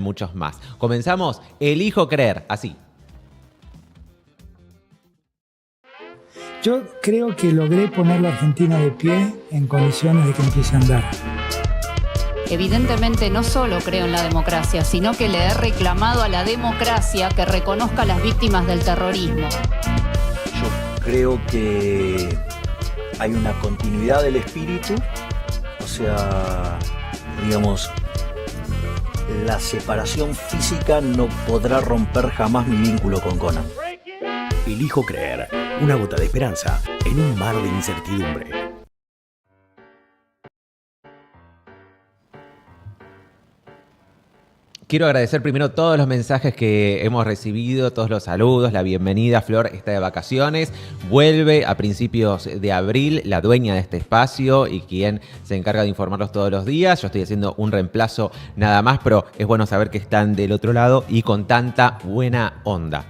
muchos más. Comenzamos, elijo creer, así. Yo creo que logré poner la Argentina de pie en condiciones de que empiece a andar. Evidentemente no solo creo en la democracia, sino que le he reclamado a la democracia que reconozca a las víctimas del terrorismo. Yo creo que hay una continuidad del espíritu, o sea, digamos, la separación física no podrá romper jamás mi vínculo con Conan. Elijo creer, una gota de esperanza en un mar de incertidumbre. Quiero agradecer primero todos los mensajes que hemos recibido, todos los saludos, la bienvenida. Flor está de vacaciones, vuelve a principios de abril, la dueña de este espacio y quien se encarga de informarlos todos los días. Yo estoy haciendo un reemplazo nada más, pero es bueno saber que están del otro lado y con tanta buena onda.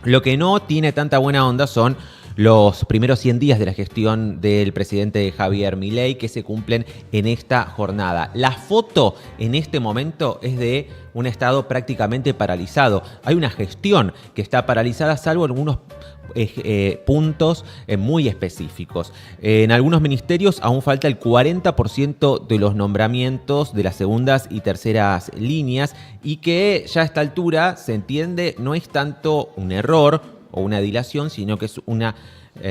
Lo que no tiene tanta buena onda son los primeros 100 días de la gestión del presidente Javier Milei que se cumplen en esta jornada. La foto en este momento es de un estado prácticamente paralizado. Hay una gestión que está paralizada salvo algunos puntos muy específicos. En algunos ministerios aún falta el 40% de los nombramientos de las segundas y terceras líneas y que ya a esta altura se entiende no es tanto un error o una dilación, sino que es una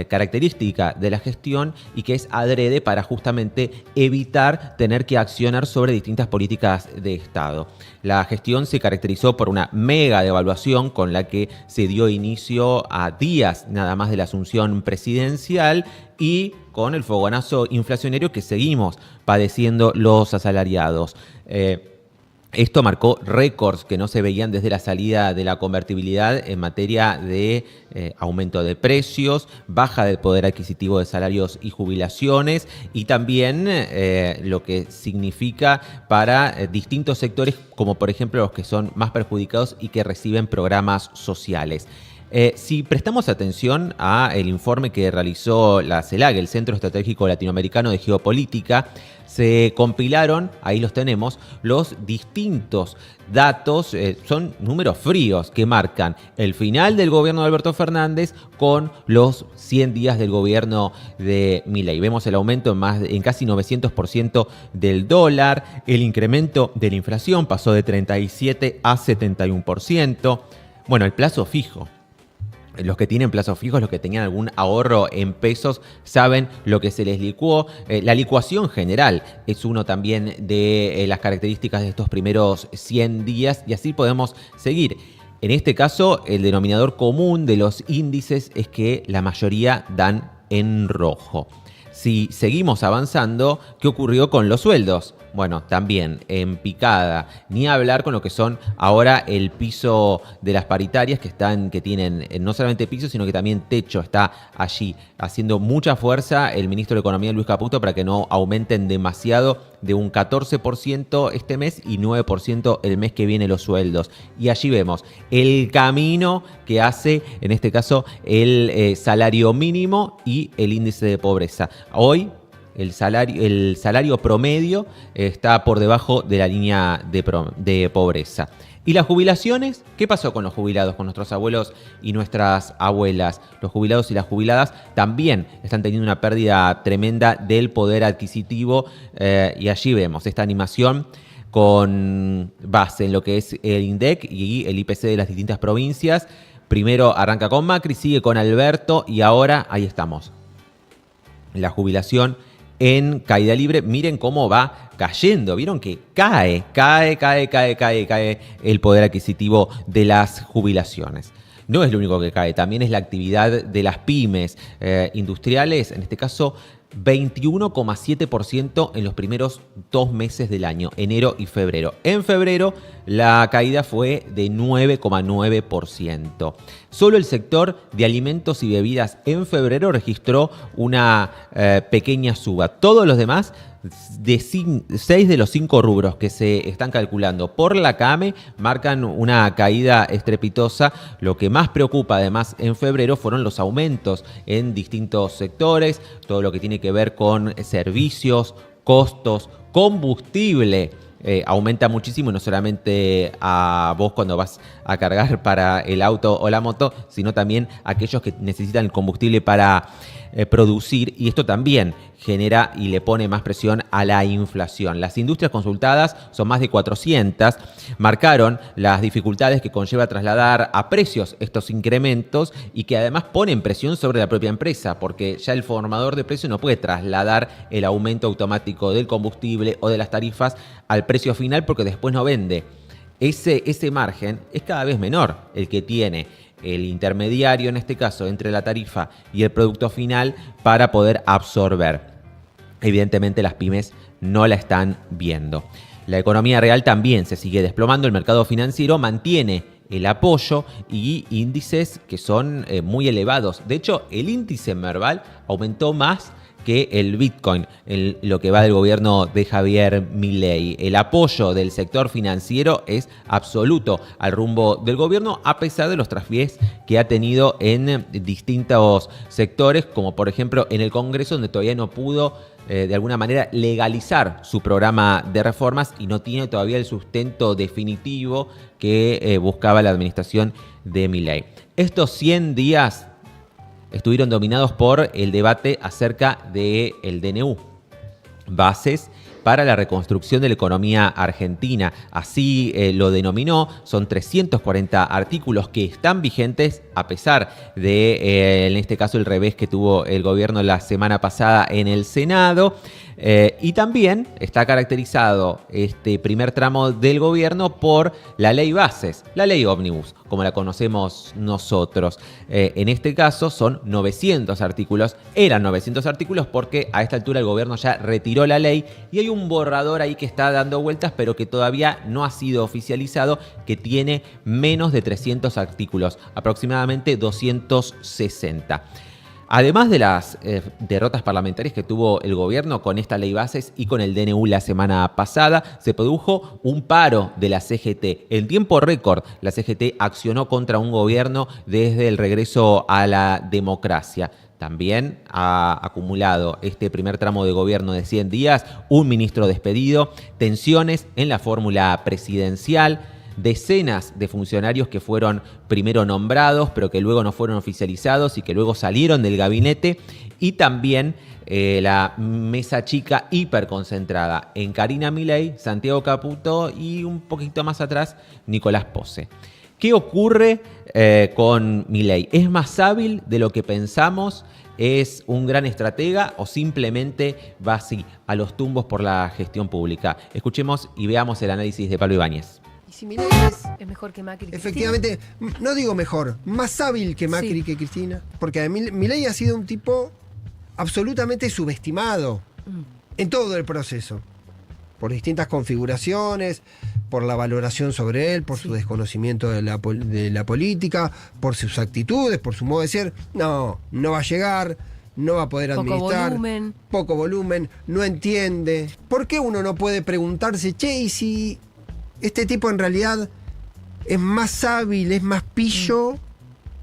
característica de la gestión y que es adrede para justamente evitar tener que accionar sobre distintas políticas de Estado. La gestión se caracterizó por una mega devaluación con la que se dio inicio a días nada más de la asunción presidencial y con el fogonazo inflacionario que seguimos padeciendo los asalariados. Esto marcó récords que no se veían desde la salida de la convertibilidad en materia de aumento de precios, baja del poder adquisitivo de salarios y jubilaciones y también lo que significa para distintos sectores como por ejemplo los que son más perjudicados y que reciben programas sociales. Si prestamos atención al informe que realizó la CELAC, el Centro Estratégico Latinoamericano de Geopolítica, se compilaron, ahí los tenemos, los distintos datos, son números fríos que marcan el final del gobierno de Alberto Fernández con los 100 días del gobierno de Milei. Vemos el aumento en casi 900% del dólar, el incremento de la inflación pasó de 37 a 71%. Bueno, el plazo fijo. Los que tienen plazos fijos, los que tenían algún ahorro en pesos, saben lo que se les licuó. La licuación general es uno también de las características de estos primeros 100 días y así podemos seguir. En este caso, el denominador común de los índices es que la mayoría dan en rojo. Si seguimos avanzando, ¿qué ocurrió con los sueldos? Bueno, también en picada, ni hablar con lo que son ahora el piso de las paritarias que tienen no solamente piso, sino que también techo. Está allí haciendo mucha fuerza el ministro de Economía, Luis Caputo, para que no aumenten demasiado, de un 14% este mes y 9% el mes que viene los sueldos. Y allí vemos el camino que hace, en este caso, el salario mínimo y el índice de pobreza. Hoy, el salario promedio está por debajo de la línea de pobreza. ¿Y las jubilaciones? ¿Qué pasó con los jubilados, con nuestros abuelos y nuestras abuelas? Los jubilados y las jubiladas también están teniendo una pérdida tremenda del poder adquisitivo y allí vemos esta animación con base en lo que es el INDEC y el IPC de las distintas provincias. Primero arranca con Macri, sigue con Alberto y ahora ahí estamos. La jubilación en caída libre, miren cómo va cayendo, vieron que cae el poder adquisitivo de las jubilaciones. No es lo único que cae, también es la actividad de las pymes industriales, en este caso 21,7% en los primeros 2 meses del año, enero y febrero. En febrero la caída fue de 9,9%. Solo el sector de alimentos y bebidas en febrero registró una pequeña suba. Todos los demás, de 6 de los 5 rubros que se están calculando por la CAME, marcan una caída estrepitosa. Lo que más preocupa además en febrero fueron los aumentos en distintos sectores, todo lo que tiene que ver con servicios, costos, combustible. aumenta muchísimo, y no solamente a vos cuando vas a cargar para el auto o la moto, sino también a aquellos que necesitan el combustible para producir, y esto también genera y le pone más presión a la inflación. Las industrias consultadas, son más de 400, marcaron las dificultades que conlleva trasladar a precios estos incrementos y que además ponen presión sobre la propia empresa, porque ya el formador de precios no puede trasladar el aumento automático del combustible o de las tarifas al precio final, porque después no vende. Ese margen es cada vez menor el que tiene el intermediario, en este caso, entre la tarifa y el producto final, para poder absorber. Evidentemente las pymes no la están viendo. La economía real también se sigue desplomando, el mercado financiero mantiene el apoyo y índices que son muy elevados. De hecho, el índice Merval aumentó más que el Bitcoin, lo que va del gobierno de Javier Milei. El apoyo del sector financiero es absoluto al rumbo del gobierno, a pesar de los traspiés que ha tenido en distintos sectores, como por ejemplo en el Congreso, donde todavía no pudo de alguna manera legalizar su programa de reformas y no tiene todavía el sustento definitivo que buscaba la administración de Milei. Estos 100 días estuvieron dominados por el debate acerca del DNU, bases para la reconstrucción de la economía argentina. Así lo denominó. Son 340 artículos que están vigentes a pesar de, en este caso, el revés que tuvo el gobierno la semana pasada en el Senado. Y también está caracterizado este primer tramo del gobierno por la ley bases, la ley ómnibus, como la conocemos nosotros. En este caso son 900 artículos, eran 900 artículos porque a esta altura el gobierno ya retiró la ley y hay un borrador ahí que está dando vueltas, pero que todavía no ha sido oficializado, que tiene menos de 300 artículos, aproximadamente 260. Además de las derrotas parlamentarias que tuvo el gobierno con esta ley bases y con el DNU la semana pasada, se produjo un paro de la CGT. En tiempo récord, la CGT accionó contra un gobierno desde el regreso a la democracia. También ha acumulado este primer tramo de gobierno de 100 días, un ministro despedido, tensiones en la fórmula presidencial, decenas de funcionarios que fueron primero nombrados, pero que luego no fueron oficializados y que luego salieron del gabinete, y también la mesa chica hiperconcentrada en Karina Milei, Santiago Caputo y un poquito más atrás Nicolás Pose. ¿Qué ocurre con Milei? ¿Es más hábil de lo que pensamos? ¿Es un gran estratega o simplemente va así a los tumbos por la gestión pública? Escuchemos y veamos el análisis de Pablo Ibáñez. Si Milei es mejor que Macri. Efectivamente, no digo mejor, más hábil que Macri, sí, que Cristina. Porque Milei ha sido un tipo absolutamente subestimado en todo el proceso. Por distintas configuraciones, por la valoración sobre él, por su desconocimiento de la política, por sus actitudes, por su modo de ser. No va a llegar, no va a poder administrar. Poco volumen, no entiende. ¿Por qué uno no puede preguntarse, che, y si este tipo en realidad es más hábil, es más pillo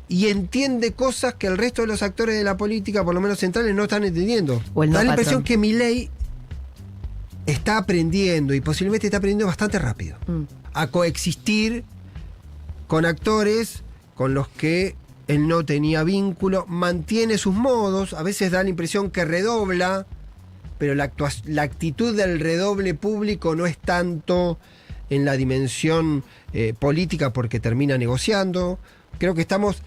y entiende cosas que el resto de los actores de la política, por lo menos centrales, no están entendiendo? Da la impresión que Milei está aprendiendo, y posiblemente está aprendiendo bastante rápido, a coexistir con actores con los que él no tenía vínculo, mantiene sus modos, a veces da la impresión que redobla, pero la actitud del redoble público no es tanto en la dimensión política, porque termina negociando. Creo que estamos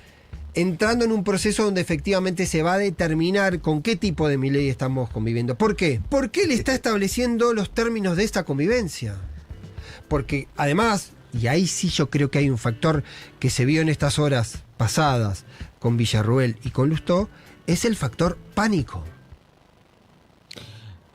entrando en un proceso donde efectivamente se va a determinar con qué tipo de Milei estamos conviviendo. ¿Por qué? Porque él está estableciendo los términos de esta convivencia. Porque además, y ahí sí yo creo que hay un factor que se vio en estas horas pasadas con Villarruel y con Lustó, es el factor pánico.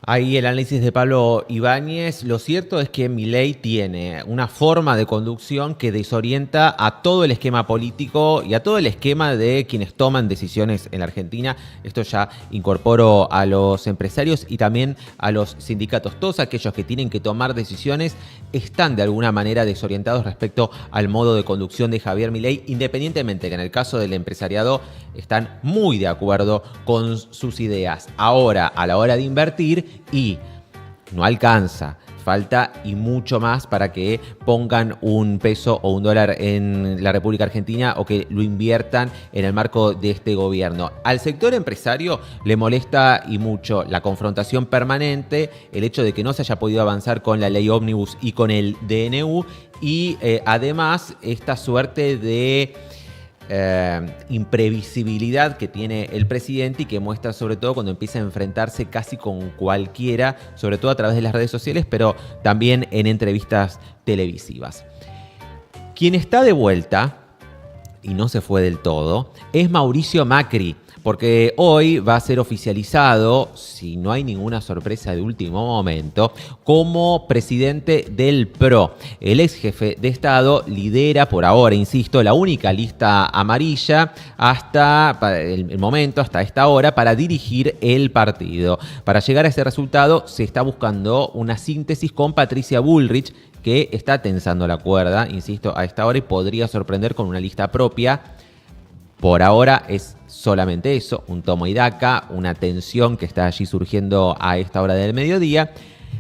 Ahí el análisis de Pablo Ibáñez. Lo cierto es que Milei tiene una forma de conducción que desorienta a todo el esquema político y a todo el esquema de quienes toman decisiones en la Argentina. Esto ya incorporo a los empresarios y también a los sindicatos. Todos aquellos que tienen que tomar decisiones están de alguna manera desorientados respecto al modo de conducción de Javier Milei, independientemente que en el caso del empresariado están muy de acuerdo con sus ideas. Ahora, a la hora de invertir, y no alcanza, falta y mucho más para que pongan un peso o un dólar en la República Argentina o que lo inviertan en el marco de este gobierno. Al sector empresario le molesta y mucho la confrontación permanente, el hecho de que no se haya podido avanzar con la ley ómnibus y con el DNU y además esta suerte de imprevisibilidad que tiene el presidente y que muestra sobre todo cuando empieza a enfrentarse casi con cualquiera, sobre todo a través de las redes sociales, pero también en entrevistas televisivas. Quien está de vuelta, y no se fue del todo, es Mauricio Macri, porque hoy va a ser oficializado, si no hay ninguna sorpresa de último momento, como presidente del PRO. El ex jefe de Estado lidera por ahora, insisto, la única lista amarilla hasta el momento, hasta esta hora, para dirigir el partido. Para llegar a ese resultado se está buscando una síntesis con Patricia Bullrich, que está tensando la cuerda, insisto, a esta hora y podría sorprender con una lista propia. Por ahora es solamente eso, un toma y daca, una tensión que está allí surgiendo a esta hora del mediodía.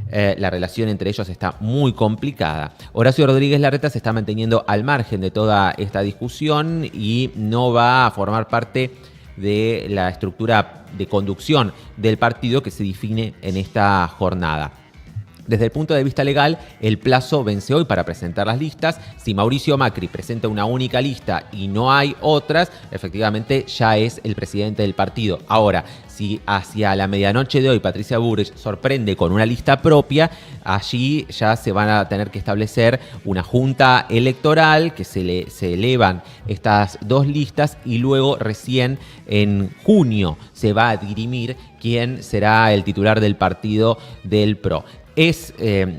La relación entre ellos está muy complicada. Horacio Rodríguez Larreta se está manteniendo al margen de toda esta discusión y no va a formar parte de la estructura de conducción del partido que se define en esta jornada. Desde el punto de vista legal, el plazo vence hoy para presentar las listas. Si Mauricio Macri presenta una única lista y no hay otras, efectivamente ya es el presidente del partido. Ahora, si hacia la medianoche de hoy Patricia Bullrich sorprende con una lista propia, allí ya se van a tener que establecer una junta electoral que se elevan estas dos listas y luego recién en junio se va a dirimir quién será el titular del partido del PRO. Es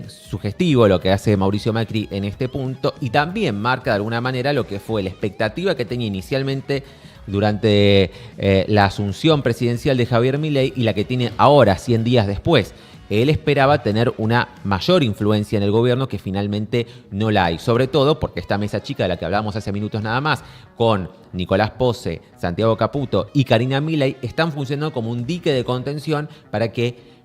sugestivo lo que hace Mauricio Macri en este punto y también marca de alguna manera lo que fue la expectativa que tenía inicialmente durante la asunción presidencial de Javier Milei y la que tiene ahora, 100 días después. Él esperaba tener una mayor influencia en el gobierno que finalmente no la hay. Sobre todo porque esta mesa chica de la que hablábamos hace minutos nada más, con Nicolás Posse, Santiago Caputo y Karina Milei, están funcionando como un dique de contención para que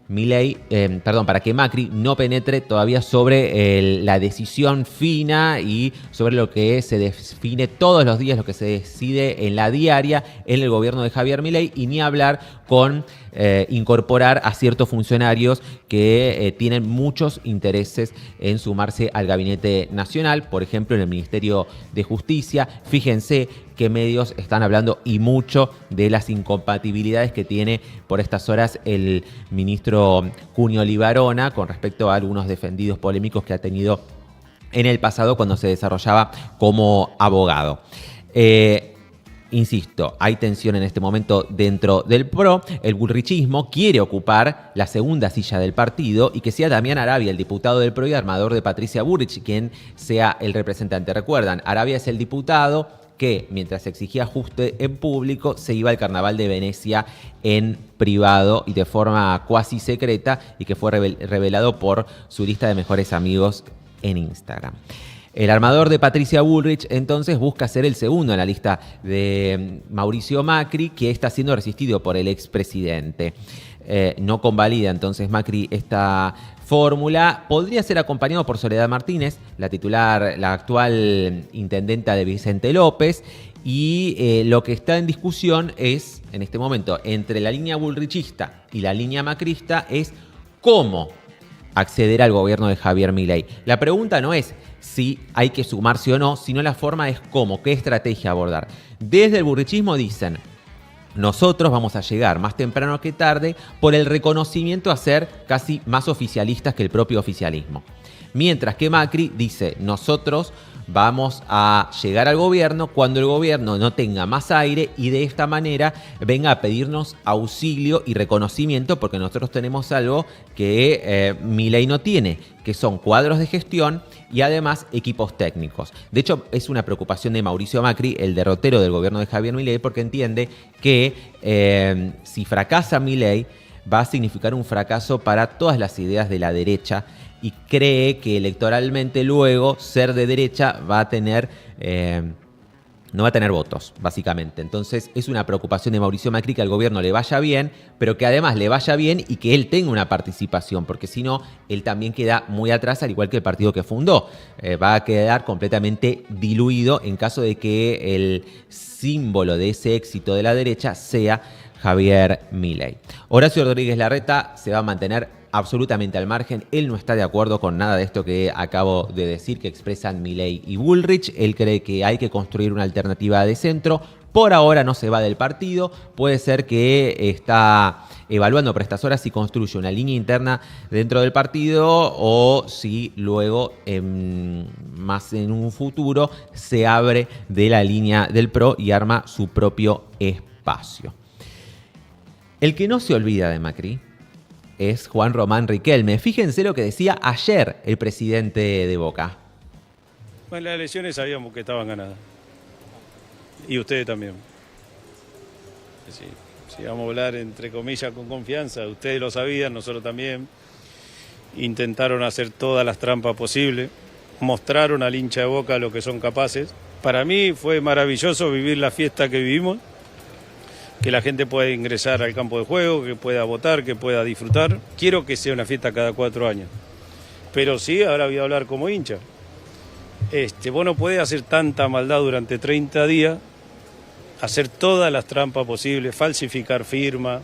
para que Macri no penetre todavía sobre la decisión fina y sobre lo que se define todos los días, lo que se decide en la diaria en el gobierno de Javier Milei, y ni hablar con incorporar a ciertos funcionarios que tienen muchos intereses en sumarse al gabinete nacional, por ejemplo en el Ministerio de Justicia. Fíjense qué medios están hablando y mucho de las incompatibilidades que tiene por estas horas el ministro Cunio Libarona con respecto a algunos defendidos polémicos que ha tenido en el pasado cuando se desarrollaba como abogado. Insisto, hay tensión en este momento dentro del PRO. El bullrichismo quiere ocupar la segunda silla del partido y que sea Damián Arabia, el diputado del PRO y armador de Patricia Bullrich, quien sea el representante. Recuerdan, Arabia es el diputado que, mientras exigía ajuste en público, se iba al Carnaval de Venecia en privado y de forma cuasi secreta, y que fue revelado por su lista de mejores amigos en Instagram. El armador de Patricia Bullrich entonces busca ser el segundo en la lista de Mauricio Macri, que está siendo resistido por el expresidente. No convalida entonces Macri esta fórmula. Podría ser acompañado por Soledad Martínez, la titular, la actual intendenta de Vicente López. Y lo que está en discusión es, en este momento, entre la línea bullrichista y la línea macrista, es cómo acceder al gobierno de Javier Milei. La pregunta no es si hay que sumarse o no, sino la forma es cómo, qué estrategia abordar. Desde el bullrichismo dicen: nosotros vamos a llegar más temprano que tarde por el reconocimiento a ser casi más oficialistas que el propio oficialismo. Mientras que Macri dice: nosotros vamos a llegar al gobierno cuando el gobierno no tenga más aire y de esta manera venga a pedirnos auxilio y reconocimiento, porque nosotros tenemos algo que Milei no tiene, que son cuadros de gestión y además equipos técnicos. De hecho, es una preocupación de Mauricio Macri, el derrotero del gobierno de Javier Milei, porque entiende que si fracasa Milei va a significar un fracaso para todas las ideas de la derecha, y cree que electoralmente luego ser de derecha va a tener no va a tener votos, básicamente. Entonces es una preocupación de Mauricio Macri que al gobierno le vaya bien, pero que además le vaya bien y que él tenga una participación, porque si no, él también queda muy atrás, al igual que el partido que fundó. Va a quedar completamente diluido en caso de que el símbolo de ese éxito de la derecha sea Javier Milei. Horacio Rodríguez Larreta se va a mantener absolutamente al margen. Él no está de acuerdo con nada de esto que acabo de decir, que expresan Milei y Bullrich. Él cree que hay que construir una alternativa de centro. Por ahora no se va del partido. Puede ser que está evaluando por estas horas si construye una línea interna dentro del partido o si luego, más en un futuro, se abre de la línea del PRO y arma su propio espacio. El que no se olvida de Macri es Juan Román Riquelme. Fíjense lo que decía ayer el presidente de Boca. En las elecciones sabíamos que estaban ganadas. Y ustedes también. Si vamos a hablar entre comillas con confianza, ustedes lo sabían, nosotros también. Intentaron hacer todas las trampas posibles. Mostraron al hincha de Boca lo que son capaces. Para mí fue maravilloso vivir la fiesta que vivimos. Que la gente pueda ingresar al campo de juego, que pueda votar, que pueda disfrutar. Quiero que sea una fiesta cada 4 años. Pero sí, ahora voy a hablar como hincha. Vos no podés hacer tanta maldad durante 30 días, hacer todas las trampas posibles, falsificar firma.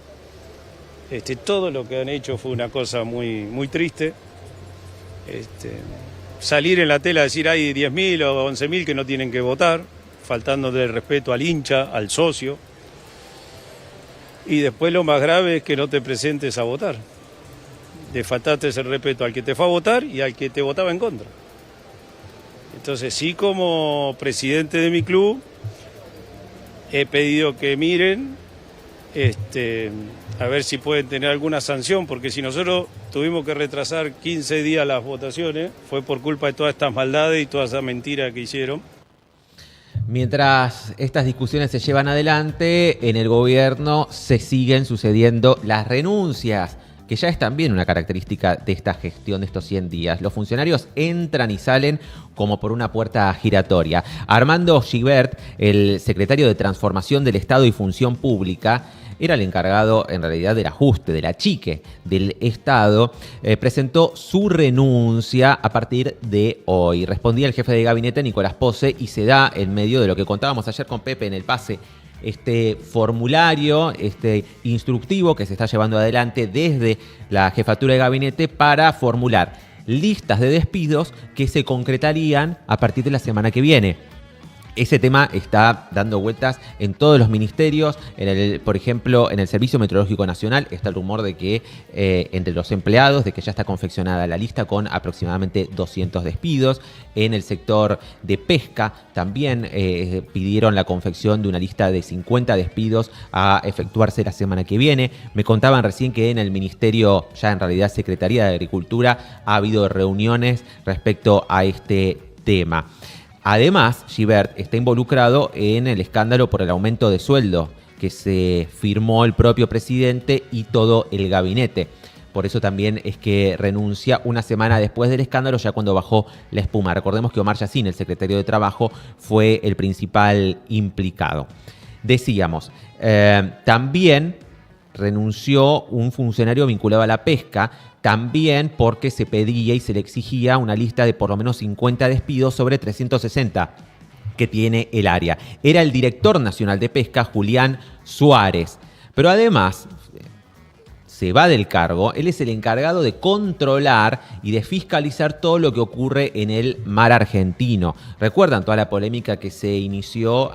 Todo lo que han hecho fue una cosa muy, muy triste. Salir en la tela a decir hay 10.000 o 11.000 que no tienen que votar, faltándole el respeto al hincha, al socio. Y después lo más grave es que no te presentes a votar. Le faltaste el respeto al que te fue a votar y al que te votaba en contra. Entonces sí, como presidente de mi club, he pedido que miren a ver si pueden tener alguna sanción, porque si nosotros tuvimos que retrasar 15 días las votaciones, fue por culpa de todas estas maldades y todas esas mentiras que hicieron. Mientras estas discusiones se llevan adelante, en el gobierno se siguen sucediendo las renuncias, que ya es también una característica de esta gestión de estos 100 días. Los funcionarios entran y salen como por una puerta giratoria. Armando Gibert, el secretario de Transformación del Estado y Función Pública, era el encargado en realidad del ajuste, del achique del Estado, presentó su renuncia a partir de hoy. Respondía el jefe de gabinete, Nicolás Pose, y se da en medio de lo que contábamos ayer con Pepe en el pase, este formulario, este instructivo que se está llevando adelante desde la jefatura de gabinete para formular listas de despidos que se concretarían a partir de la semana que viene. Ese tema está dando vueltas en todos los ministerios. Por ejemplo, en el Servicio Meteorológico Nacional está el rumor de que entre los empleados, de que ya está confeccionada la lista con aproximadamente 200 despidos. En el sector de pesca también pidieron la confección de una lista de 50 despidos a efectuarse la semana que viene. Me contaban recién que en el Ministerio, ya en realidad Secretaría de Agricultura, ha habido reuniones respecto a este tema. Además, Gibert está involucrado en el escándalo por el aumento de sueldo que se firmó el propio presidente y todo el gabinete. Por eso también es que renuncia una semana después del escándalo, ya cuando bajó la espuma. Recordemos que Omar Yassin, el secretario de Trabajo, fue el principal implicado. Decíamos, también renunció un funcionario vinculado a la pesca, también porque se pedía y se le exigía una lista de por lo menos 50 despidos sobre 360 que tiene el área. Era el director nacional de pesca, Julián Suárez. Pero además se va del cargo, él es el encargado de controlar y de fiscalizar todo lo que ocurre en el mar argentino. ¿Recuerdan toda la polémica que se inició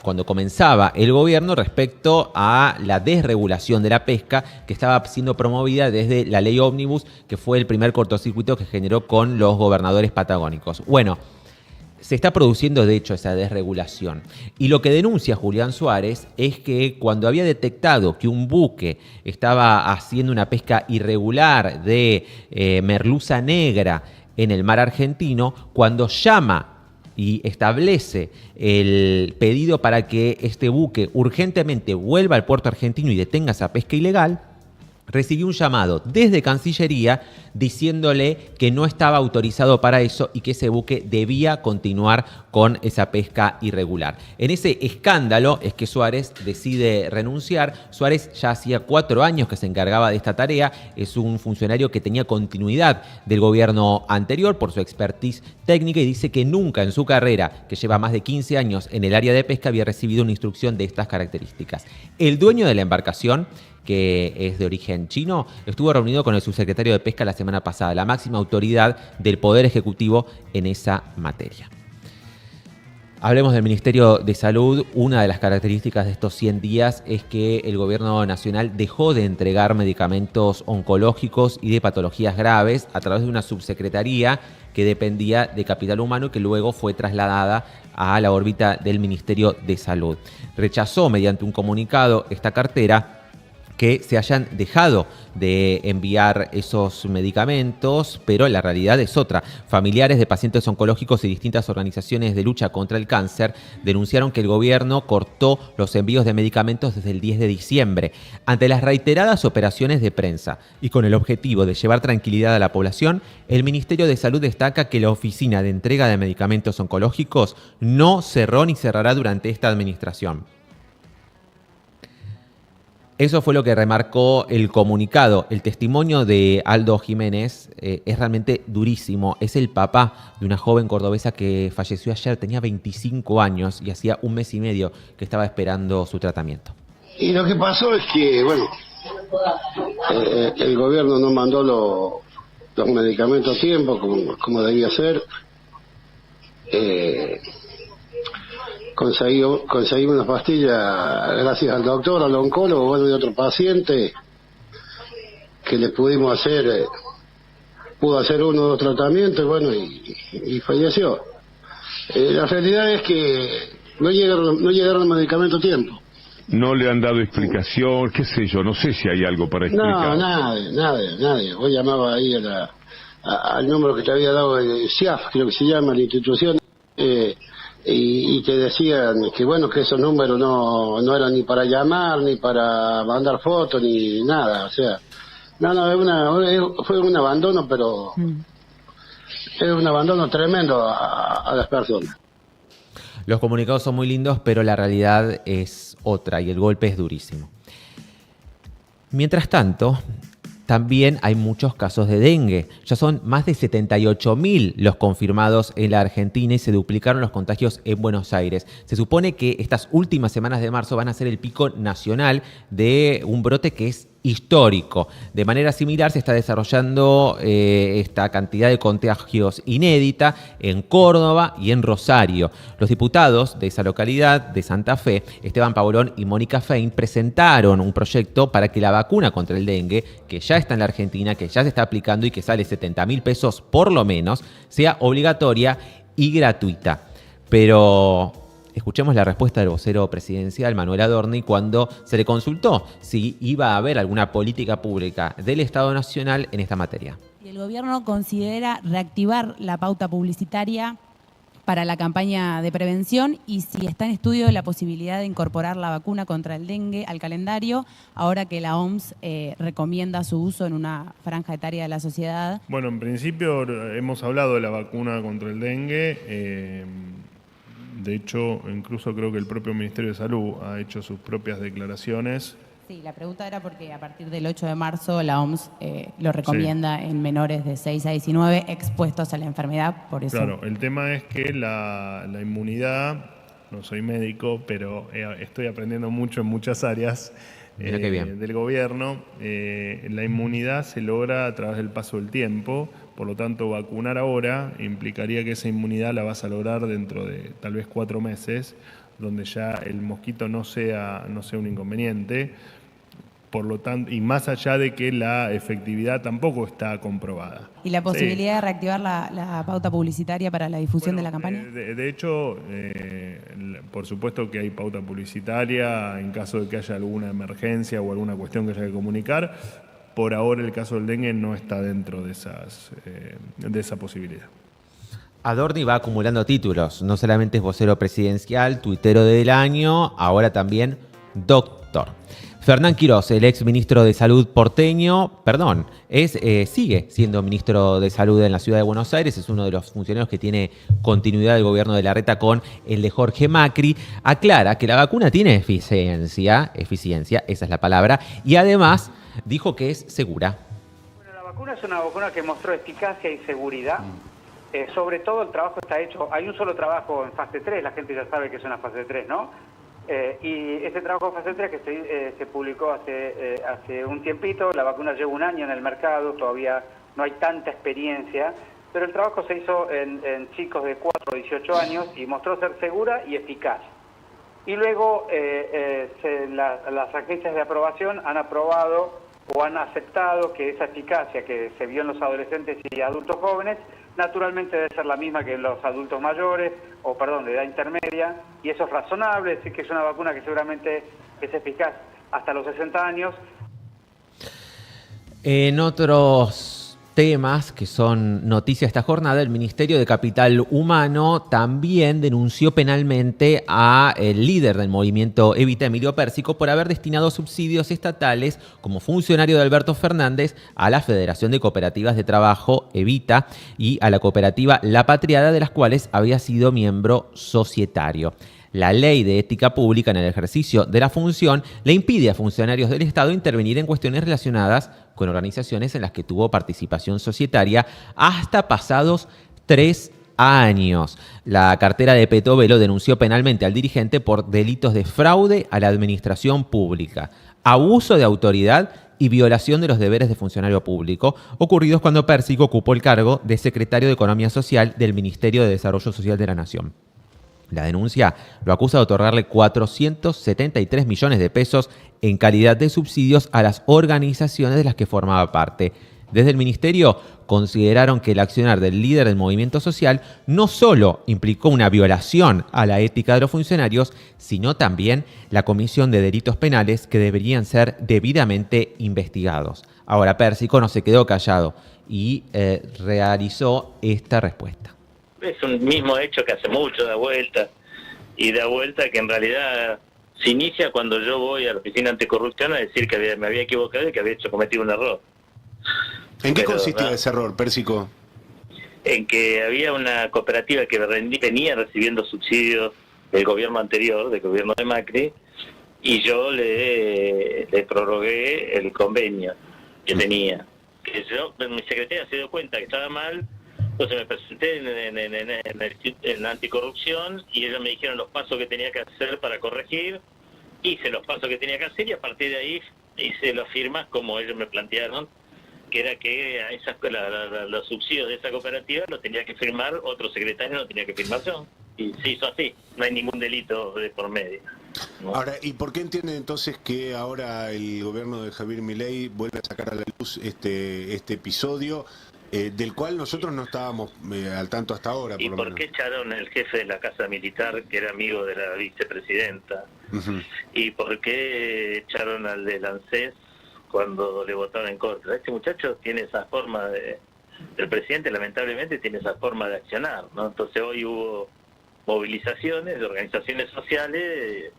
cuando comenzaba el gobierno respecto a la desregulación de la pesca que estaba siendo promovida desde la ley Ómnibus, que fue el primer cortocircuito que generó con los gobernadores patagónicos? Bueno, se está produciendo de hecho esa desregulación. Y lo que denuncia Julián Suárez es que cuando había detectado que un buque estaba haciendo una pesca irregular de merluza negra en el mar argentino, cuando llama y establece el pedido para que este buque urgentemente vuelva al puerto argentino y detenga esa pesca ilegal, recibió un llamado desde Cancillería diciéndole que no estaba autorizado para eso y que ese buque debía continuar con esa pesca irregular. En ese escándalo es que Suárez decide renunciar. Suárez ya hacía 4 años que se encargaba de esta tarea. Es un funcionario que tenía continuidad del gobierno anterior por su expertise técnica y dice que nunca en su carrera, que lleva más de 15 años en el área de pesca, había recibido una instrucción de estas características. El dueño de la embarcación, que es de origen chino, estuvo reunido con el subsecretario de Pesca la semana pasada, la máxima autoridad del Poder Ejecutivo en esa materia. Hablemos del Ministerio de Salud. Una de las características de estos 100 días es que el gobierno nacional dejó de entregar medicamentos oncológicos y de patologías graves a través de una subsecretaría que dependía de Capital Humano y que luego fue trasladada a la órbita del Ministerio de Salud. Rechazó mediante un comunicado esta cartera que se hayan dejado de enviar esos medicamentos, pero la realidad es otra. Familiares de pacientes oncológicos y distintas organizaciones de lucha contra el cáncer denunciaron que el gobierno cortó los envíos de medicamentos desde el 10 de diciembre. Ante las reiteradas operaciones de prensa y con el objetivo de llevar tranquilidad a la población, el Ministerio de Salud destaca que la oficina de entrega de medicamentos oncológicos no cerró ni cerrará durante esta administración. Eso fue lo que remarcó el comunicado. El testimonio de Aldo Jiménez es realmente durísimo. Es el papá de una joven cordobesa que falleció ayer, tenía 25 años y hacía 1 mes y medio que estaba esperando su tratamiento. Y lo que pasó es que, bueno, el gobierno no mandó los medicamentos a tiempo como debía ser. Conseguí unas pastillas gracias al doctor, al oncólogo, bueno, y otro paciente que le pudo hacer 1 o 2 tratamientos, bueno, y falleció. La realidad es que no llegaron los medicamentos a tiempo. No le han dado explicación, qué sé yo, no sé si hay algo para explicar. No, nadie. Vos llamabas ahí al número que te había dado el CIAF, creo que se llama, la institución, y te decían que bueno, que esos números no eran ni para llamar, ni para mandar fotos, ni nada, o sea, fue un abandono, pero es un abandono tremendo a las personas. Los comunicados son muy lindos, pero la realidad es otra y el golpe es durísimo. Mientras tanto, también hay muchos casos de dengue. Ya son más de 78.000 los confirmados en la Argentina y se duplicaron los contagios en Buenos Aires. Se supone que estas últimas semanas de marzo van a ser el pico nacional de un brote que es histórico. De manera similar se está desarrollando esta cantidad de contagios inédita en Córdoba y en Rosario. Los diputados de esa localidad, de Santa Fe, Esteban Pavolón y Mónica Fein, presentaron un proyecto para que la vacuna contra el dengue, que ya está en la Argentina, que ya se está aplicando y que sale 70.000 pesos por lo menos, sea obligatoria y gratuita. Pero escuchemos la respuesta del vocero presidencial, Manuel Adorni, cuando se le consultó si iba a haber alguna política pública del Estado Nacional en esta materia. El gobierno considera reactivar la pauta publicitaria para la campaña de prevención y si está en estudio la posibilidad de incorporar la vacuna contra el dengue al calendario, ahora que la OMS recomienda su uso en una franja etaria de la sociedad. Bueno, en principio hemos hablado de la vacuna contra el dengue. De hecho, incluso creo que el propio Ministerio de Salud ha hecho sus propias declaraciones. Sí, la pregunta era porque a partir del 8 de marzo la OMS lo recomienda en menores de 6 a 19 expuestos a la enfermedad. Por eso. Claro, el tema es que la inmunidad, no soy médico, pero estoy aprendiendo mucho en muchas áreas del gobierno. La inmunidad se logra a través del paso del tiempo. Por lo tanto, vacunar ahora implicaría que esa inmunidad la vas a lograr dentro de tal vez 4 meses, donde ya el mosquito no sea un inconveniente. Por lo tanto, y más allá de que la efectividad tampoco está comprobada. ¿Y la posibilidad de reactivar la pauta publicitaria para la difusión de la campaña? De hecho, por supuesto que hay pauta publicitaria en caso de que haya alguna emergencia o alguna cuestión que haya que comunicar. Por ahora el caso del dengue no está dentro de esa posibilidad. Adorni va acumulando títulos, no solamente es vocero presidencial, tuitero del año, ahora también doctor. Fernán Quirós, el ex ministro de Salud porteño, sigue siendo ministro de Salud en la ciudad de Buenos Aires, es uno de los funcionarios que tiene continuidad del gobierno de Larreta con el de Jorge Macri. Aclara que la vacuna tiene eficiencia, esa es la palabra, y además dijo que es segura. Bueno, la vacuna es una vacuna que mostró eficacia y seguridad. Sobre todo el trabajo está hecho, hay un solo trabajo en fase 3, la gente ya sabe que es una fase 3, ¿no? Y ese trabajo de fase 3 que se publicó hace un tiempito, la vacuna lleva un año en el mercado, todavía no hay tanta experiencia, pero el trabajo se hizo en chicos de 4 a 18 años y mostró ser segura y eficaz. Y luego las agencias de aprobación han aprobado o han aceptado que esa eficacia que se vio en los adolescentes y adultos jóvenes, naturalmente debe ser la misma que en los adultos mayores, de edad intermedia, y eso es razonable, es decir, que es una vacuna que seguramente es eficaz hasta los 60 años. En otros temas que son noticia esta jornada, el Ministerio de Capital Humano también denunció penalmente a el líder del movimiento Evita, Emilio Pérsico, por haber destinado subsidios estatales como funcionario de Alberto Fernández a la Federación de Cooperativas de Trabajo Evita y a la cooperativa La Patriada, de las cuales había sido miembro societario. La ley de ética pública en el ejercicio de la función le impide a funcionarios del Estado intervenir en cuestiones relacionadas con organizaciones en las que tuvo participación societaria hasta pasados 3 años. La cartera de Petovelo denunció penalmente al dirigente por delitos de fraude a la administración pública, abuso de autoridad y violación de los deberes de funcionario público, ocurridos cuando Pérsico ocupó el cargo de secretario de Economía Social del Ministerio de Desarrollo Social de la Nación. La denuncia lo acusa de otorgarle 473 millones de pesos en calidad de subsidios a las organizaciones de las que formaba parte. Desde el Ministerio consideraron que el accionar del líder del movimiento social no solo implicó una violación a la ética de los funcionarios, sino también la comisión de delitos penales que deberían ser debidamente investigados. Ahora, Pérsico no se quedó callado y realizó esta respuesta. Es un mismo hecho que hace mucho da vuelta que en realidad se inicia cuando yo voy a la Oficina Anticorrupción a decir que me había equivocado y que había cometido un error. ¿En qué consistía ese error, Pérsico? En que había una cooperativa que venía recibiendo subsidios del gobierno anterior, del gobierno de Macri, y yo le prorrogué el convenio que tenía. Que mi secretaria se dio cuenta que estaba mal. Entonces me presenté en anticorrupción y ellos me dijeron los pasos que tenía que hacer para corregir, hice los pasos que tenía que hacer y a partir de ahí hice las firmas como ellos me plantearon, que era que los subsidios de esa cooperativa los tenía que firmar otro secretario, no tenía que firmar yo. Y se hizo así, no hay ningún delito de por medio, ¿no? Ahora, ¿y por qué entienden entonces que ahora el gobierno de Javier Milei vuelve a sacar a la luz este episodio? Del cual nosotros no estábamos al tanto hasta ahora. ¿Y por qué echaron al jefe de la Casa Militar, que era amigo de la vicepresidenta? ¿Y por qué echaron al del ANSES cuando le votaron en contra? Este muchacho tiene esa forma el presidente lamentablemente tiene esa forma de accionar, ¿no? Entonces hoy hubo movilizaciones de organizaciones sociales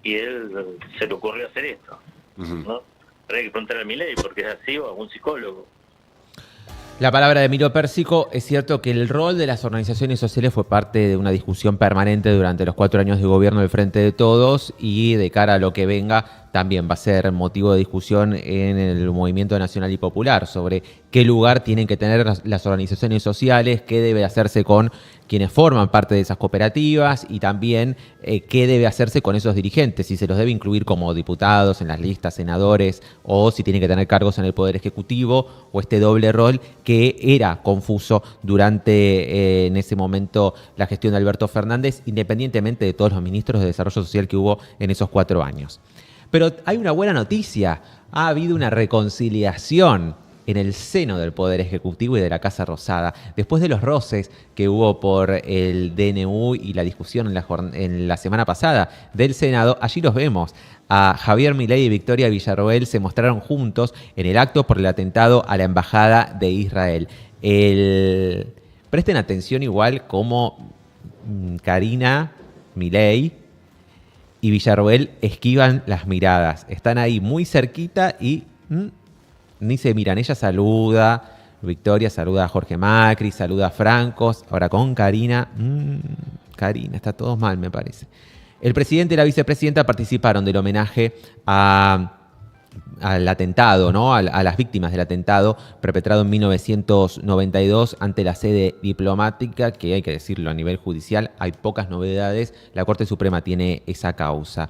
y él se le ocurrió hacer esto, ¿no? Pero hay que preguntar a Milei porque es así o a un psicólogo. La palabra de Emilio Pérsico. Es cierto que el rol de las organizaciones sociales fue parte de una discusión permanente durante los 4 años de gobierno del Frente de Todos y de cara a lo que venga también va a ser motivo de discusión en el movimiento nacional y popular sobre qué lugar tienen que tener las organizaciones sociales, qué debe hacerse con quienes forman parte de esas cooperativas y también qué debe hacerse con esos dirigentes, si se los debe incluir como diputados en las listas, senadores, o si tienen que tener cargos en el Poder Ejecutivo, o este doble rol que era confuso durante en ese momento la gestión de Alberto Fernández, independientemente de todos los ministros de Desarrollo Social que hubo en esos 4 años. Pero hay una buena noticia, ha habido una reconciliación en el seno del Poder Ejecutivo y de la Casa Rosada. Después de los roces que hubo por el DNU y la discusión en la semana pasada del Senado, allí los vemos. A Javier Milei y Victoria Villarroel se mostraron juntos en el acto por el atentado a la Embajada de Israel. Presten atención igual cómo Karina Milei y Villarroel esquivan las miradas. Están ahí muy cerquita y ni se miran. Ella saluda, Victoria saluda a Jorge Macri, saluda a Francos. Ahora con Karina. Karina, está todo mal, me parece. El presidente y la vicepresidenta participaron del homenaje al atentado, ¿no? A las víctimas del atentado perpetrado en 1992 ante la sede diplomática, que hay que decirlo a nivel judicial, hay pocas novedades, la Corte Suprema tiene esa causa.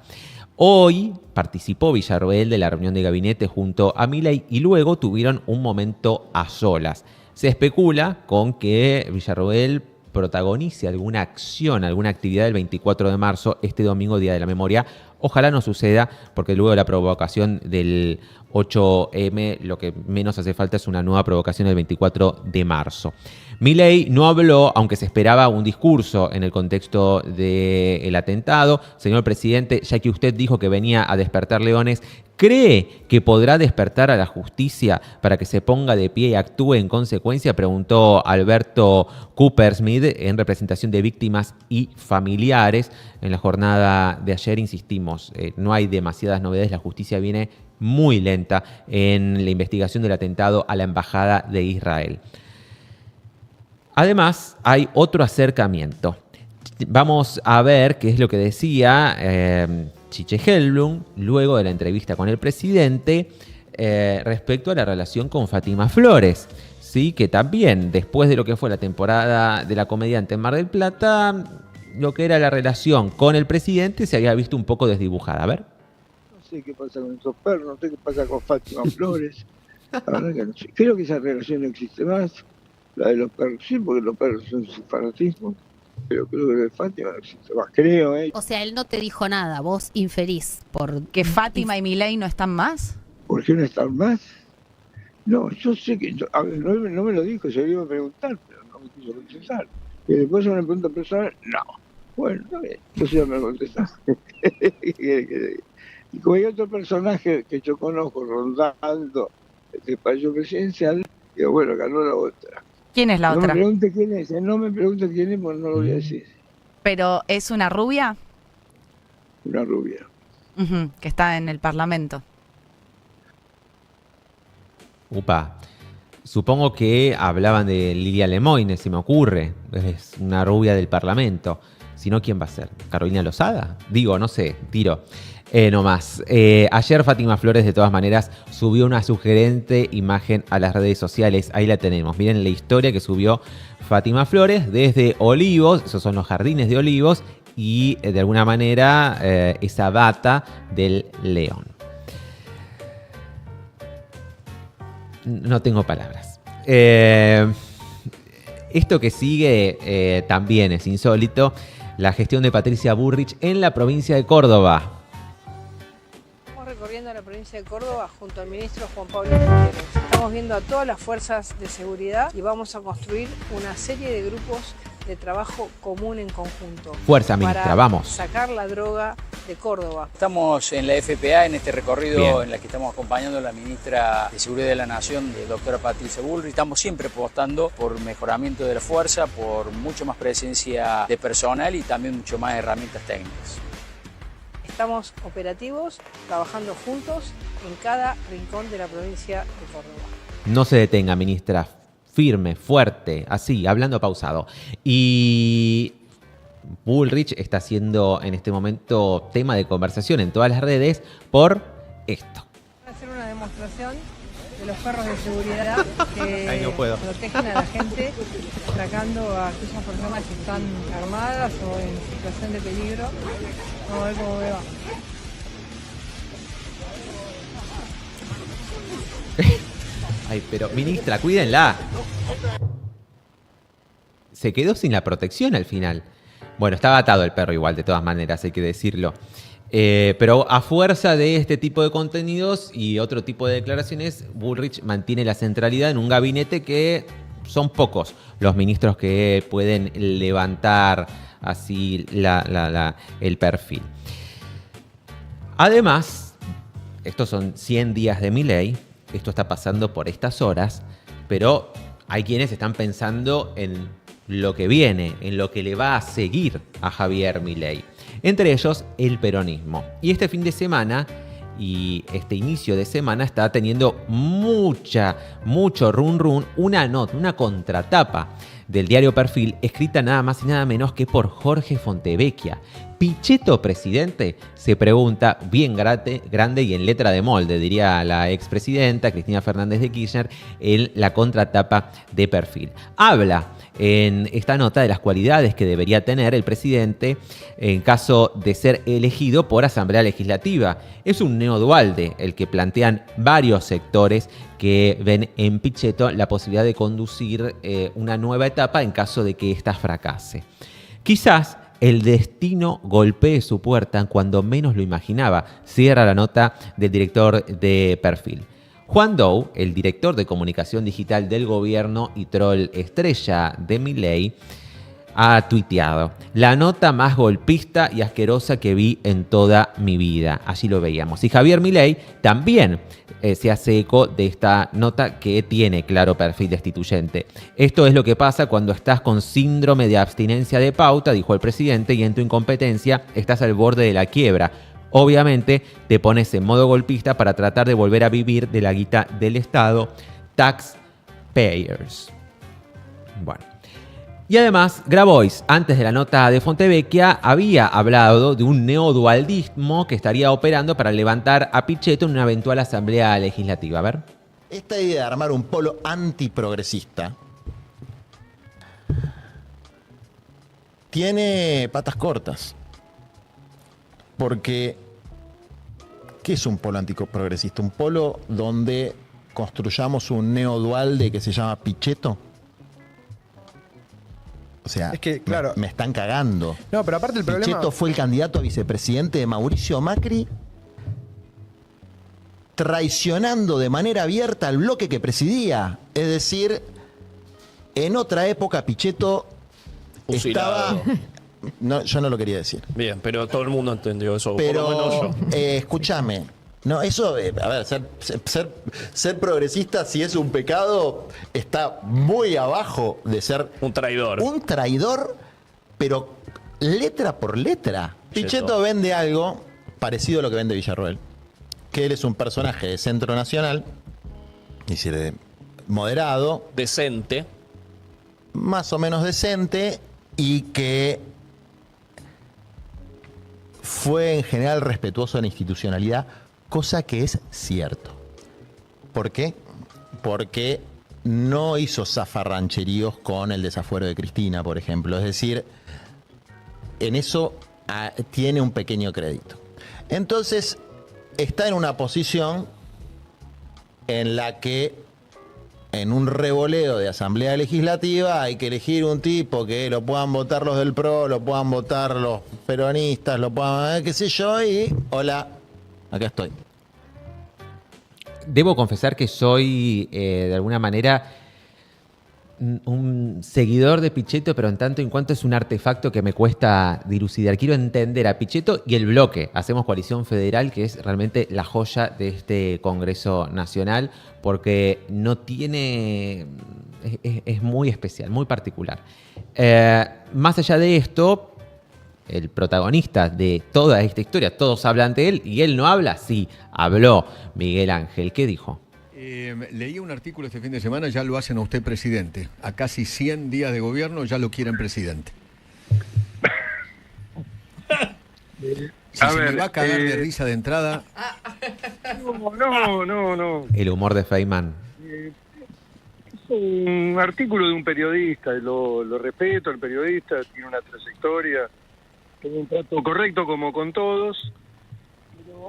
Hoy participó Villarroel de la reunión de gabinete junto a Milei y luego tuvieron un momento a solas. Se especula con que Villarroel protagonice alguna acción, alguna actividad el 24 de marzo, este domingo, Día de la Memoria. Ojalá no suceda, porque luego de la provocación del 8M, lo que menos hace falta es una nueva provocación el 24 de marzo. Milei no habló, aunque se esperaba un discurso en el contexto del atentado. Señor presidente, ya que usted dijo que venía a despertar leones, ¿cree que podrá despertar a la justicia para que se ponga de pie y actúe en consecuencia? Preguntó Alberto Coopersmith en representación de víctimas y familiares. En la jornada de ayer, insistimos, no hay demasiadas novedades. La justicia viene muy lenta en la investigación del atentado a la Embajada de Israel. Además, hay otro acercamiento. Vamos a ver qué es lo que decía Chiche Hellblum luego de la entrevista con el presidente respecto a la relación con Fátima Flores. Sí, que también, después de lo que fue la temporada de la comediante en Mar del Plata, lo que era la relación con el presidente se había visto un poco desdibujada. A ver. No sé qué pasa con esos perros, no sé qué pasa con Fátima Flores. La verdad que no sé. Creo que esa relación no existe más. La de los perros sí, porque los perros son su fanatismo. Pero creo que de Fátima no existe más. Creo, O sea, él no te dijo nada, vos inferís. ¿Que Fátima y Milei no están más? ¿Por qué no están más? No, yo sé que... no me lo dijo, se lo iba a preguntar, pero no me quiso contestar. Y después una pregunta personal, no. Bueno, está bien, entonces ya me contestó. Y como hay otro personaje que yo conozco rondando el espacio presidencial, digo, bueno, ganó la otra. ¿Quién es la otra? No me pregunte quién es, no me pregunte quién es, porque no lo voy a decir. ¿Pero es una rubia? Una rubia. Que está en el Parlamento. Upa. Supongo que hablaban de Lilia Lemoyne, se me ocurre. Es una rubia del Parlamento. Si no, ¿quién va a ser? ¿Carolina Lozada? Digo, no sé, tiro. No más. Ayer Fátima Flores, de todas maneras, subió una sugerente imagen a las redes sociales. Ahí la tenemos. Miren la historia que subió Fátima Flores desde Olivos. Esos son los jardines de Olivos. Y de alguna manera esa bata del león. No tengo palabras. Esto que sigue también es insólito. La gestión de Patricia Bullrich en la provincia de Córdoba. Estamos recorriendo la provincia de Córdoba junto al ministro Juan Pablo Monteros. Estamos viendo a todas las fuerzas de seguridad y vamos a construir una serie de grupos de trabajo común en conjunto. Fuerza, ministra, para vamos. Sacar la droga de Córdoba. Estamos en la FPA, en este recorrido Bien. en la que estamos acompañando a la ministra de Seguridad de la Nación, doctora Patricia Bullrich. Estamos siempre apostando por mejoramiento de la fuerza, por mucho más presencia de personal y también mucho más herramientas técnicas. Estamos operativos, trabajando juntos en cada rincón de la provincia de Córdoba. No se detenga, ministra. Firme, fuerte, así, hablando pausado. Y Bullrich está siendo en este momento tema de conversación en todas las redes por esto. Voy a hacer una demostración de los perros de seguridad que Ay, no puedo. protegen a la gente, atacando a aquellas personas que están armadas o en situación de peligro. Vamos a ver cómo me va. Ay, pero ministra, cuídenla. Se quedó sin la protección al final. Bueno, estaba atado el perro igual, de todas maneras, hay que decirlo. Pero a fuerza de este tipo de contenidos y otro tipo de declaraciones, Bullrich mantiene la centralidad en un gabinete que son pocos los ministros que pueden levantar así el perfil. Además, estos son 100 días de Milei. Esto está pasando por estas horas, pero hay quienes están pensando en lo que viene, en lo que le va a seguir a Javier Milei. entre ellos el peronismo. Y este fin de semana y este inicio de semana está teniendo mucho run, una nota, una contratapa del diario Perfil, escrita nada más y nada menos que por Jorge Fontevecchia. ¿Pichetto presidente? Se pregunta, bien grande y en letra de molde, diría la expresidenta Cristina Fernández de Kirchner, en la contratapa de Perfil. Habla en esta nota de las cualidades que debería tener el presidente en caso de ser elegido por Asamblea Legislativa. Es un neodualde el que plantean varios sectores que ven en Pichetto la posibilidad de conducir una nueva etapa en caso de que ésta fracase. Quizás el destino golpee su puerta cuando menos lo imaginaba, cierra la nota del director de Perfil. Juan Dow, el director de comunicación digital del gobierno y troll estrella de Milei, ha tuiteado: la nota más golpista y asquerosa que vi en toda mi vida. Allí lo veíamos. Y Javier Milei también se hace eco de esta nota que tiene claro perfil destituyente. Esto es lo que pasa cuando estás con síndrome de abstinencia de pauta, dijo el presidente, y en tu incompetencia estás al borde de la quiebra. Obviamente te pones en modo golpista para tratar de volver a vivir de la guita del Estado, taxpayers. Bueno. Y además, Grabois, antes de la nota de Fontevecchia, había hablado de un neodualdismo que estaría operando para levantar a Pichetto en una eventual asamblea legislativa. A ver. Esta idea de armar un polo antiprogresista tiene patas cortas. Porque, ¿qué es un polo antiprogresista? ¿Un polo donde construyamos un neodualde que se llama Pichetto? O sea, es que, claro, me están cagando. No, pero aparte el problema... Pichetto fue el candidato a vicepresidente de Mauricio Macri, traicionando de manera abierta al bloque que presidía. Es decir, en otra época Pichetto estaba... No, yo no lo quería decir. Bien, pero todo el mundo entendió eso. Pero, por lo menos yo. Escúchame. No, eso, a ver, ser progresista, si es un pecado, está muy abajo de ser... Un traidor. Un traidor, pero letra por letra. Pichetto vende algo parecido a lo que vende Villarroel. Que él es un personaje de Centro Nacional, es decir, moderado. Decente. Más o menos decente, y que fue en general respetuoso de la institucionalidad, cosa que es cierto. ¿Por qué? Porque no hizo zafarrancheríos con el desafuero de Cristina, por ejemplo. Es decir, en eso tiene un pequeño crédito. Entonces, está en una posición en la que en un revoleo de asamblea legislativa hay que elegir un tipo que lo puedan votar los del PRO, lo puedan votar los peronistas, lo puedan, qué sé yo, y hola, acá estoy. Debo confesar que soy, de alguna manera, un seguidor de Pichetto, pero en tanto en cuanto es un artefacto que me cuesta dilucidar. Quiero entender a Pichetto y el bloque. Hacemos Coalición Federal, que es realmente la joya de este Congreso Nacional, porque no tiene... Es muy especial, muy particular. Más allá de esto, el protagonista de toda esta historia, todos hablan de él, y él no habla. Sí, habló Miguel Ángel. ¿Qué dijo? Leí un artículo este fin de semana, ya lo hacen a usted presidente. A casi 100 días de gobierno ya lo quieren presidente. Me va a cagar de risa de entrada. No. El humor de Feynman. Es un artículo de un periodista, lo respeto, el periodista tiene una trayectoria, tiene un trato correcto como con todos.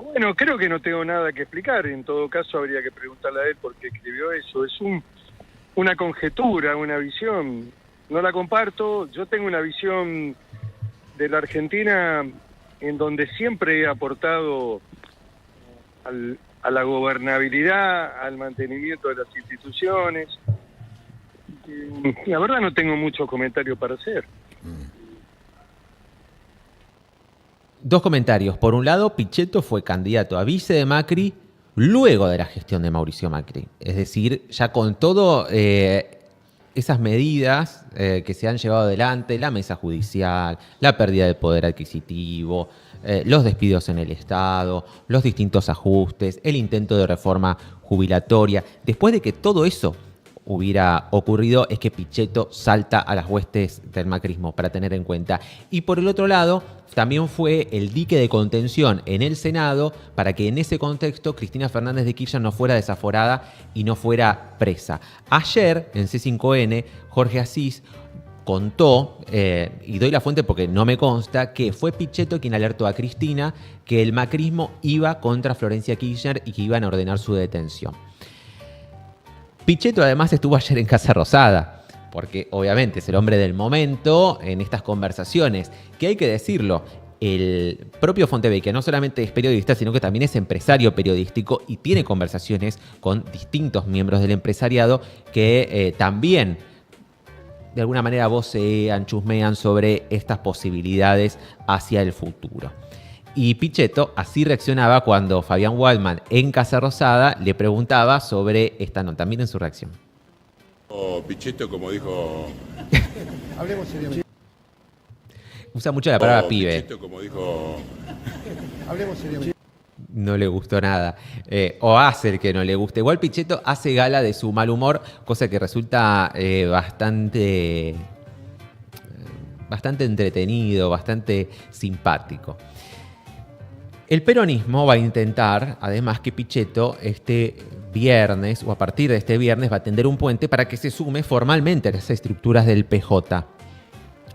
Bueno, creo que no tengo nada que explicar. En todo caso, habría que preguntarle a él por qué escribió eso. Es una conjetura, una visión. No la comparto. Yo tengo una visión de la Argentina en donde siempre he aportado a la gobernabilidad, al mantenimiento de las instituciones. La verdad no tengo muchos comentarios para hacer. Dos comentarios. Por un lado, Pichetto fue candidato a vice de Macri luego de la gestión de Mauricio Macri. Es decir, ya con todo esas medidas que se han llevado adelante, la mesa judicial, la pérdida de poder adquisitivo, los despidos en el Estado, los distintos ajustes, el intento de reforma jubilatoria. Después de que todo eso hubiera ocurrido, es que Pichetto salta a las huestes del macrismo, para tener en cuenta. Y por el otro lado, también fue el dique de contención en el Senado para que en ese contexto Cristina Fernández de Kirchner no fuera desaforada y no fuera presa. Ayer, en C5N, Jorge Asís contó, y doy la fuente porque no me consta, que fue Pichetto quien alertó a Cristina que el macrismo iba contra Florencia Kirchner y que iban a ordenar su detención. Pichetto además estuvo ayer en Casa Rosada, porque obviamente es el hombre del momento en estas conversaciones, que hay que decirlo, el propio Fontevecchia, que no solamente es periodista, sino que también es empresario periodístico y tiene conversaciones con distintos miembros del empresariado que también de alguna manera vocean, chusmean sobre estas posibilidades hacia el futuro. Y Pichetto así reaccionaba cuando Fabián Waldman en Casa Rosada le preguntaba sobre esta nota. Miren su reacción. Pichetto, como dijo... Hablemos seriamente. Usa mucho la palabra pibe. Pichetto, como dijo... Hablemos seriamente. No le gustó nada. O hace el que no le guste. Igual Pichetto hace gala de su mal humor, cosa que resulta bastante entretenido, bastante simpático. El peronismo va a intentar, además, que Pichetto este viernes, o a partir de este viernes, va a tender un puente para que se sume formalmente a las estructuras del PJ.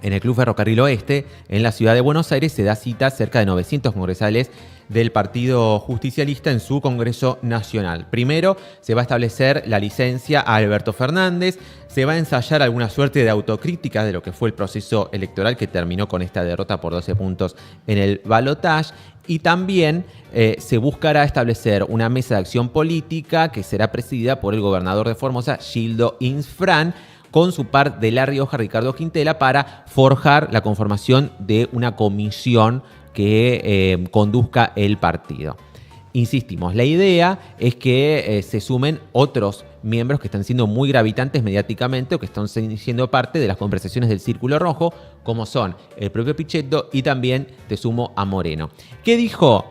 En el Club Ferrocarril Oeste, en la ciudad de Buenos Aires, se da cita a cerca de 900 congresales del Partido Justicialista en su Congreso Nacional. Primero, se va a establecer la licencia a Alberto Fernández, se va a ensayar alguna suerte de autocrítica de lo que fue el proceso electoral que terminó con esta derrota por 12 puntos en el balotaje, y también se buscará establecer una mesa de acción política que será presidida por el gobernador de Formosa, Gildo Insfrán, con su par de La Rioja, Ricardo Quintela, para forjar la conformación de una comisión que conduzca el partido. Insistimos, la idea es que se sumen otros miembros que están siendo muy gravitantes mediáticamente o que están siendo parte de las conversaciones del Círculo Rojo, como son el propio Pichetto y también, te sumo, a Moreno. ¿Qué dijo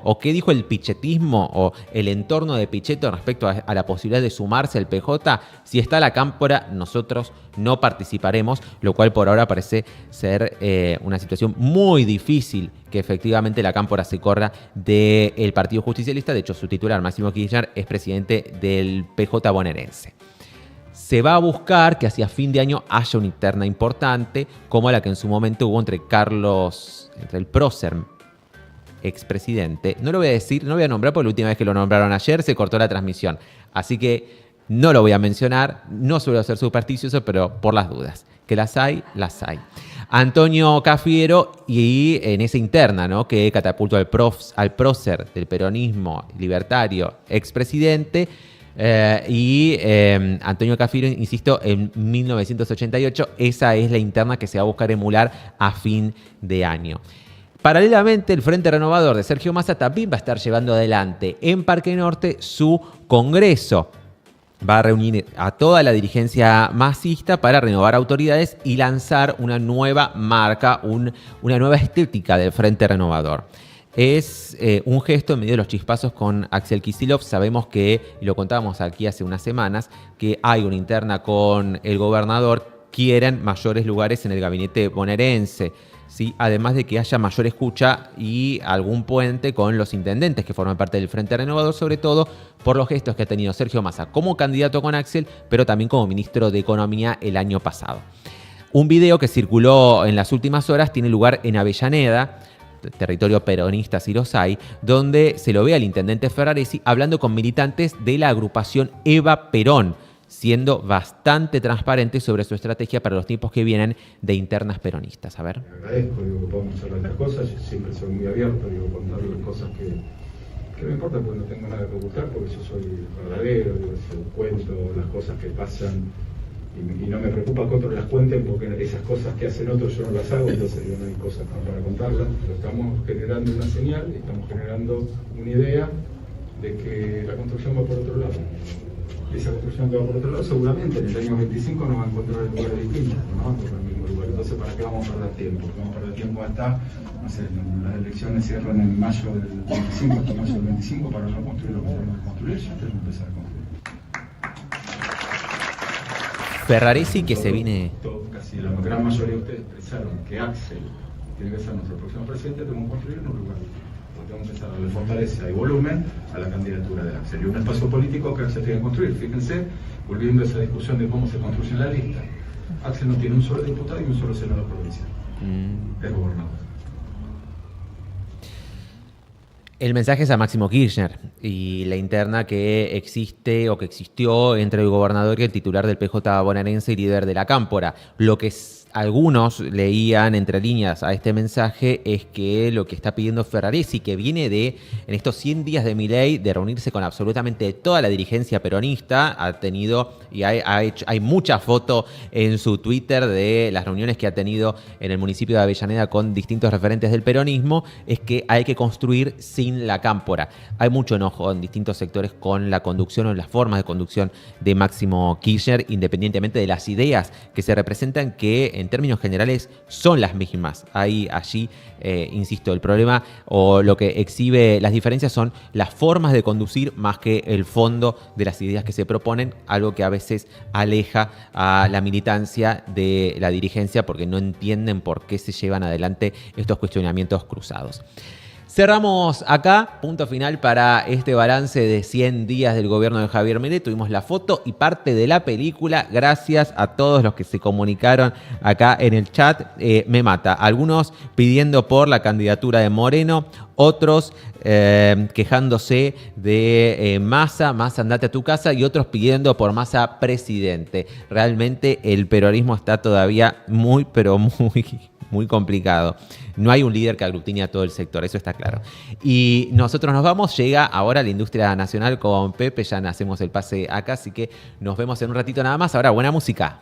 el pichetismo o el entorno de Pichetto respecto a la posibilidad de sumarse al PJ? Si está la cámpora, nosotros no participaremos, lo cual por ahora parece ser una situación muy difícil que efectivamente la cámpora se corra del Partido Justicialista. De hecho, su titular, Máximo Kirchner, es presidente del PJ bonaerense. Se va a buscar que hacia fin de año haya una interna importante, como la que en su momento hubo entre el prócer expresidente. No lo voy a decir, no lo voy a nombrar porque la última vez que lo nombraron ayer se cortó la transmisión. Así que no lo voy a mencionar, no suelo ser supersticioso, pero por las dudas. Que las hay, las hay. Antonio Cafiero, y en esa interna, ¿no?, que catapultó al prócer del peronismo libertario, expresidente, Antonio Cafiero, insisto, en 1988, esa es la interna que se va a buscar emular a fin de año. Paralelamente, el Frente Renovador de Sergio Massa también va a estar llevando adelante en Parque Norte su congreso. Va a reunir a toda la dirigencia masista para renovar autoridades y lanzar una nueva marca, una nueva estética del Frente Renovador. Es un gesto en medio de los chispazos con Axel Kicillof. Sabemos que, y lo contábamos aquí hace unas semanas, que hay una interna con el gobernador. Quieren mayores lugares en el gabinete bonaerense, ¿sí? Además de que haya mayor escucha y algún puente con los intendentes que forman parte del Frente Renovador, sobre todo por los gestos que ha tenido Sergio Massa como candidato con Axel, pero también como ministro de Economía el año pasado. Un video que circuló en las últimas horas tiene lugar en Avellaneda, territorio peronista si los hay, donde se lo ve al intendente Ferraresi hablando con militantes de la agrupación Eva Perón, siendo bastante transparente sobre su estrategia para los tiempos que vienen de internas peronistas. A ver. Agradezco, que podamos hablar de las cosas, yo siempre soy muy abierto, contarles cosas que no importa porque no tengo nada que ocultar, porque yo soy verdadero, cuento las cosas que pasan y no me preocupa que otros las cuenten porque esas cosas que hacen otros yo no las hago, entonces no hay cosas para contarlas, pero estamos generando una señal, estamos generando una idea de que la construcción va por otro lado. esa construcción que va por otro lado, seguramente en el año 25 nos va a encontrar en lugares distintos, no va a encontrar en el mismo lugar. Entonces, ¿para qué vamos a perder tiempo? Vamos a perder tiempo hasta, no sé, las elecciones cierran en mayo del 25, hasta mayo del 25, para no construir lo que tenemos que construir, ya tenemos que empezar a construir. Ferraresi que se viene... Casi la gran mayoría de ustedes expresaron que Axel tiene que ser nuestro próximo presidente, tenemos que construir en un lugar distinto. Tenemos que empezar a darle fortaleza y volumen a la candidatura de Axel. Y un espacio político que Axel tiene que construir. Fíjense, volviendo a esa discusión de cómo se construye la lista, Axel no tiene un solo diputado y un solo senador provincial. Es gobernador. El mensaje es a Máximo Kirchner y la interna que existe o que existió entre el gobernador y el titular del PJ bonaerense y líder de la Cámpora. Lo que algunos leían entre líneas a este mensaje es que lo que está pidiendo Ferraresi, que viene de, en estos 100 días de Milei, de reunirse con absolutamente toda la dirigencia peronista, ha tenido y hay mucha foto en su Twitter de las reuniones que ha tenido en el municipio de Avellaneda con distintos referentes del peronismo, es que hay que construir sin la Cámpora. Hay mucho enojo en distintos sectores con la conducción o las formas de conducción de Máximo Kirchner, independientemente de las ideas que se representan, que en términos generales son las mismas. Allí, insisto, el problema o lo que exhibe las diferencias son las formas de conducir más que el fondo de las ideas que se proponen, algo que a veces aleja a la militancia de la dirigencia porque no entienden por qué se llevan adelante estos cuestionamientos cruzados. Cerramos acá, punto final para este balance de 100 días del gobierno de Javier Milei. Tuvimos la foto y parte de la película. Gracias a todos los que se comunicaron acá en el chat. Me mata. Algunos pidiendo por la candidatura de Moreno, otros quejándose de Massa, andate a tu casa, y otros pidiendo por Massa presidente. Realmente el peronismo está todavía muy complicado. No hay un líder que aglutine a todo el sector, eso está claro. Y nosotros nos vamos, llega ahora la industria nacional con Pepe, ya hacemos el pase acá, así que nos vemos en un ratito nada más. Ahora, buena música.